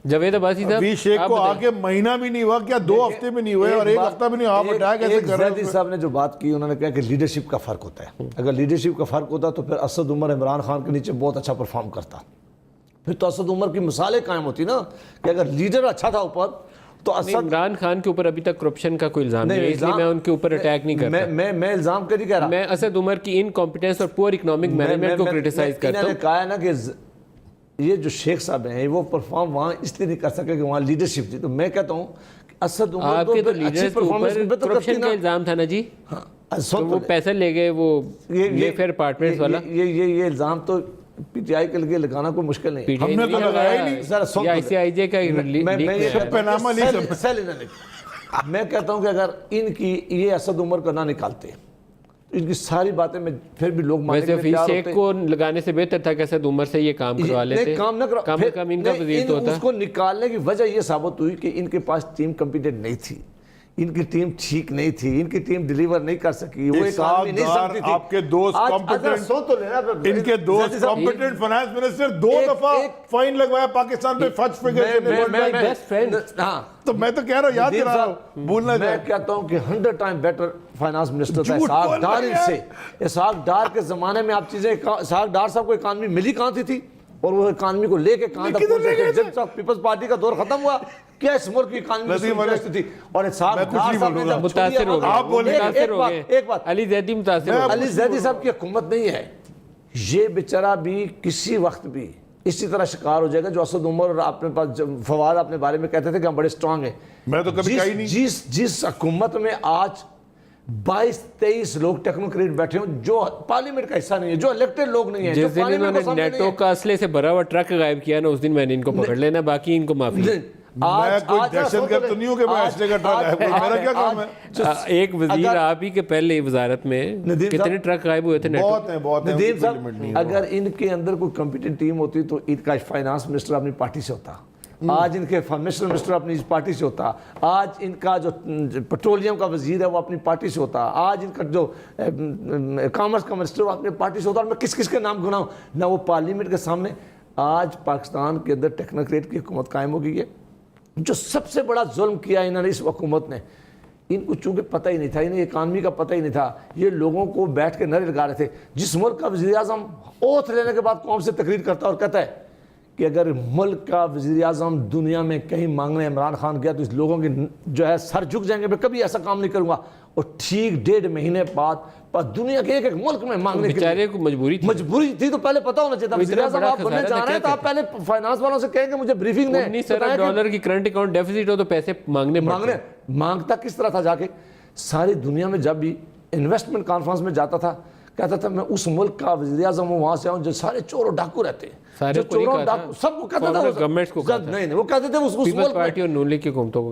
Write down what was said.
جاوید عباسی صاحب ابھی شیخ کو آگے مہینہ بھی نہیں ہوا، کیا 2 ہفتے میں نہیں ہوئے اور 1 ہفتہ بھی نہیں آپ اٹھایا کیسے کر رہے ہیں؟ زیدی صاحب نے جو بات کی انہوں نے کہا کہ لیڈرشپ کا فرق ہوتا ہے. اگر لیڈرشپ کا فرق ہوتا تو پھر اسد عمر عمران خان کے نیچے بہت اچھا پرفارم کرتا. پھر تو اسد عمر کی مثالیں قائم ہوتی نا کہ اگر لیڈر اچھا تھا اوپر تو اسد. عمران خان کے اوپر ابھی تک کرپشن کا کوئی الزام نہیں ہے، اس لیے میں ان کے اوپر اٹیک نہیں کرتا. میں الزام کے نہیں کہہ رہا، میں اسد عمر کی انکمپیٹنس اور پور اکنامک مینجمنٹ کو کرٹیسائز کرتا انہوں ہوں. نے کہا ہے نا کہ یہ جو شیخ صاحب ہیں وہ پرفارم وہاں اس لیے نہیں کر سکے کہ وہاں لیڈرشپ تھی. تو میں کہتا ہوں کہ اسد عمر آپ کے تو اچھی لیڈرز کے پرفارمنس اوپر کرپشن کا الزام تھا نا جی، تو وہ پیسے لے گئے وہ لے فیئر اپارٹمنٹس والا. یہ الزام تو پی ٹی آئی کے لیے لگانا کوئی مشکل نہیں. ہم نے تو لگایا ہی نہیں. آئی سی آئی جے کا میں کہتا ہوں کہ اگر ان کی یہ اسد عمر کو نہ نکالتے ان کی ساری باتیں میں پھر بھی لوگ ماننے ویسے فیس شیخ کو لگانے سے بہتر تھا کہ اسد عمر سے یہ کام کروا لیتے. کام نہ کرا، کم کم ان کا وزیر تو ہوتا. اس کو نکالنے کی وجہ یہ ثابت ہوئی کہ ان کے پاس ٹیم کمپیٹنٹ نہیں تھی، ان کی ٹیم ٹھیک نہیں تھی، ان کی ٹیم ڈیلیور نہیں کر سکی. وہ ایک آدمی نہیں سمجھتی تھی. آپ کے دوست کمپیٹنٹ، ان کے دوست کمپیٹنٹ فائنانس منسٹر 2 دفعہ فائن لگوایا پاکستان پہ فرسٹ فگر. تو میں تو کہہ رہا ہوں، یاد کرا رہا ہوں، بھولنا میں کہتا ہوں کہ 100 ٹائم بیٹر فائنانس منسٹر تھا اسحاق ڈار ان سے. اسحاق ڈار کے زمانے میں آپ چیزیں، اسحاق ڈار صاحب کو اکانومی ملی کہاں تھی اور وہ اکانومی کو لے کے کہاں تک پہنچے تھے. جب پیپلز پارٹی کا دور ختم ہوا کیا اس ملک کی اکانومی تھی اور اسحاق ڈار صاحب نے جب متاثر ہو گئے. ایک بات علی زیدی متاثر ہو گئے. علی زیدی صاحب کی حکومت نہیں ہے، یہ بیچارہ بھی کسی وقت بھی اسی طرح شکار ہو جائے گا جو اسد عمر اور اپنے پاس فواد اپنے بارے میں کہتے تھے کہ ہم بڑے سٹرانگ ہیں. میں تو کبھی کہا ہی نہیں. جس حکومت میں آج 22-23 لوگ ٹیکنوکریٹ بیٹھے ہوں جو پارلیمنٹ کا حصہ نہیں ہے، جو الیکٹڈ لوگ نہیں ہیں. جس دن انہوں نے نیٹو کا اسلحے سے بھرا ہوا ٹرک غائب کیا نا، اس دن میں نے ان کو پکڑ لینا، باقی ان کو معافی. میں کوئی دہشت گرد تو نہیں ہوں کہ میں اسلحے کا ٹرک غائب کروں، میرا کیا کام ہے؟ ایک وزیر آپ ہی کے پہلے وزارت میں کتنے ٹرک غائب ہوئے تھے نیٹو. بہت ہیں. ندیم صاحب اگر ان کے اندر کوئی کمپیٹنٹ ٹیم ہوتی تو ان کا فائنانس منسٹر اپنی پارٹی سے ہوتا، آج ان کے فارمیشن منسٹر اپنی پارٹی سے ہوتا، آج ان کا جو پیٹرولیم کا وزیر ہے وہ اپنی پارٹی سے ہوتا، آج ان کا جو کامرس کا منسٹر وہ اپنی پارٹی سے ہوتا. اور میں کس کس کے نام گناؤں نہ. وہ پارلیمنٹ کے سامنے آج پاکستان کے اندر ٹیکنوکریٹ کی حکومت قائم ہو گئی ہے. جو سب سے بڑا ظلم کیا انہوں نے اس حکومت نے، ان کو چونکہ پتہ ہی نہیں تھا، انہیں اکانومی کا پتہ ہی نہیں تھا، یہ لوگوں کو بیٹھ کے نعرے لگا رہے تھے. جس ملک کا وزیر اعظم اوتھ لینے کے بعد قوم سے تقریر کرتا اور کہتا ہے کہ اگر ملک کا وزیر اعظم دنیا میں کہیں مانگنے عمران خان گیا تو اس لوگوں کے جو ہے سر جھک جائیں گے، میں کبھی ایسا کام نہیں کروں گا. اور ٹھیک 1.5 مہینے بعد دنیا کے ایک ملک میں مانگنے کے بیچارے کو مجبوری تھی تو پہلے پتہ ہونا چاہیے تھا. وزیر اعظم آپ بننے جا رہے ہیں تو آپ پہلے فائنانس والوں سے کہیں کہ مجھے بریفنگ دیں. $19 ارب کی کرنٹ اکاؤنٹ ڈیفیسٹ ہو تو پیسے مانگتا کس طرح تھا جا کے. ساری دنیا میں جب بھی انویسٹمنٹ کانفرنس میں جاتا تھا کہتا تھا میں اس ملک کا وزیر اعظم ہوں وہاں سے آؤں جو سارے چور و ڈاکو رہتے ہیں. سارے سب کو کہتا تھا، گورنمنٹ کو نہیں وہ کہتے تھے اس ملک پارٹی اور نون لیگ کی حکومتوں کو